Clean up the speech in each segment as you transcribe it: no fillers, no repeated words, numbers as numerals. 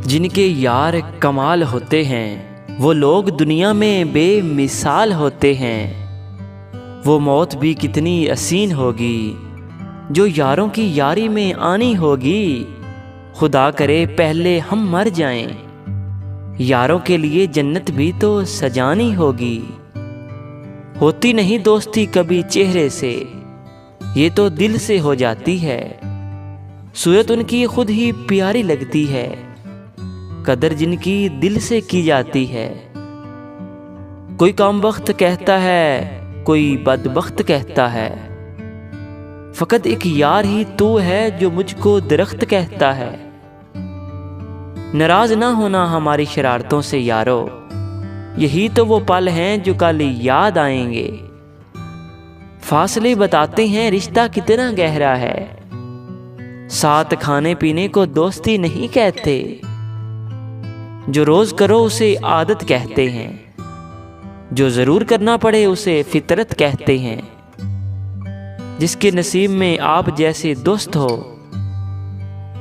जिनके यार कमाल होते हैं वो लोग दुनिया में बेमिसाल होते हैं। वो मौत भी कितनी हसीन होगी जो यारों की यारी में आनी होगी। खुदा करे पहले हम मर जाएं, यारों के लिए जन्नत भी तो सजानी होगी। होती नहीं दोस्ती कभी चेहरे से, ये तो दिल से हो जाती है। सूरत उनकी खुद ही प्यारी लगती है, कदर जिनकी दिल से की जाती है। कोई कामबख्त कहता है, कोई बदबख्त कहता है, फकत एक यार ही तू है जो मुझको दरख्त कहता है। नाराज ना होना हमारी शरारतों से यारो, यही तो वो पल हैं जो कल याद आएंगे। फासले बताते हैं रिश्ता कितना गहरा है, साथ खाने पीने को दोस्ती नहीं कहते। जो रोज करो उसे आदत कहते हैं, जो जरूर करना पड़े उसे फितरत कहते हैं। जिसके नसीब में आप जैसे दोस्त हो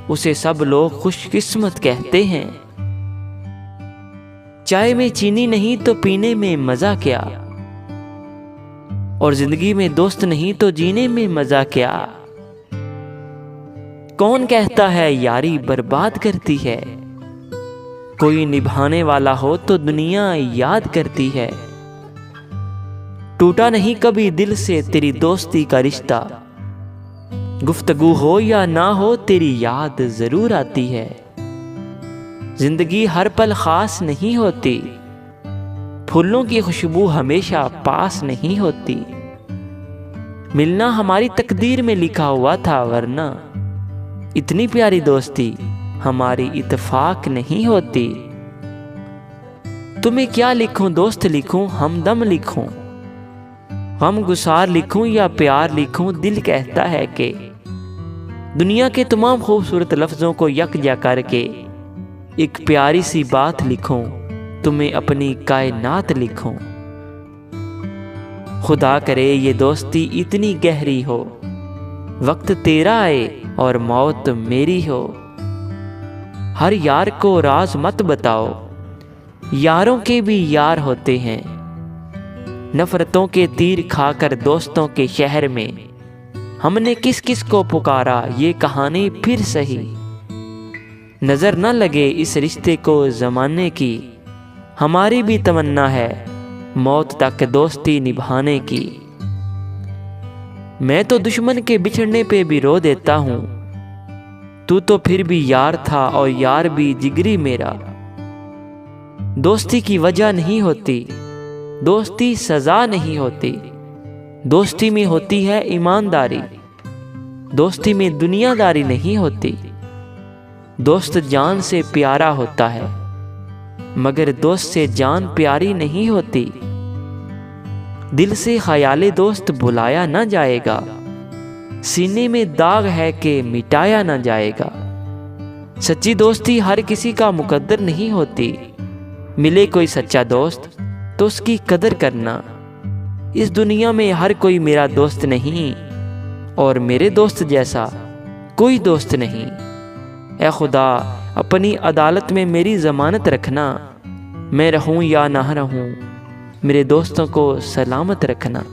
उसे सब लोग खुशकिस्मत कहते हैं। चाय में चीनी नहीं तो पीने में मजा क्या, और जिंदगी में दोस्त नहीं तो जीने में मजा क्या। कौन कहता है यारी बर्बाद करती है, कोई निभाने वाला हो तो दुनिया याद करती है। टूटा नहीं कभी दिल से तेरी दोस्ती का रिश्ता, गुफ्तगू हो या ना हो तेरी याद जरूर आती है। जिंदगी हर पल खास नहीं होती, फूलों की खुशबू हमेशा पास नहीं होती। मिलना हमारी तकदीर में लिखा हुआ था, वरना इतनी प्यारी दोस्ती हमारी इत्तेफाक नहीं होती। तुम्हें क्या लिखूं दोस्त लिखूं हमदम लिखूं, हम गुसार लिखूं या प्यार लिखूं, दिल कहता है कि दुनिया के तमाम खूबसूरत लफ्ज़ों को यकजा करके एक प्यारी सी बात लिखूं, तुम्हें अपनी कायनात लिखूं। खुदा करे ये दोस्ती इतनी गहरी हो, वक्त तेरा आए और मौत मेरी हो। हर यार को राज मत बताओ, यारों के भी यार होते हैं। नफरतों के तीर खाकर दोस्तों के शहर में हमने किस किस को पुकारा, ये कहानी फिर सही। नजर न लगे इस रिश्ते को जमाने की, हमारी भी तमन्ना है मौत तक दोस्ती निभाने की। मैं तो दुश्मन के बिछड़ने पे भी रो देता हूँ, तू तो फिर भी यार था और यार भी जिगरी मेरा। दोस्ती की वजह नहीं होती, दोस्ती सजा नहीं होती। दोस्ती में होती है ईमानदारी, दोस्ती में दुनियादारी नहीं होती। दोस्त जान से प्यारा होता है, मगर दोस्त से जान प्यारी नहीं होती। दिल से ख्याले दोस्त बुलाया न जाएगा, सीने में दाग है कि मिटाया न जाएगा। सच्ची दोस्ती हर किसी का मुकद्दर नहीं होती, मिले कोई सच्चा दोस्त तो उसकी कदर करना। इस दुनिया में हर कोई मेरा दोस्त नहीं, और मेरे दोस्त जैसा कोई दोस्त नहीं। ऐ खुदा अपनी अदालत में मेरी ज़मानत रखना, मैं रहूं या ना रहूं मेरे दोस्तों को सलामत रखना।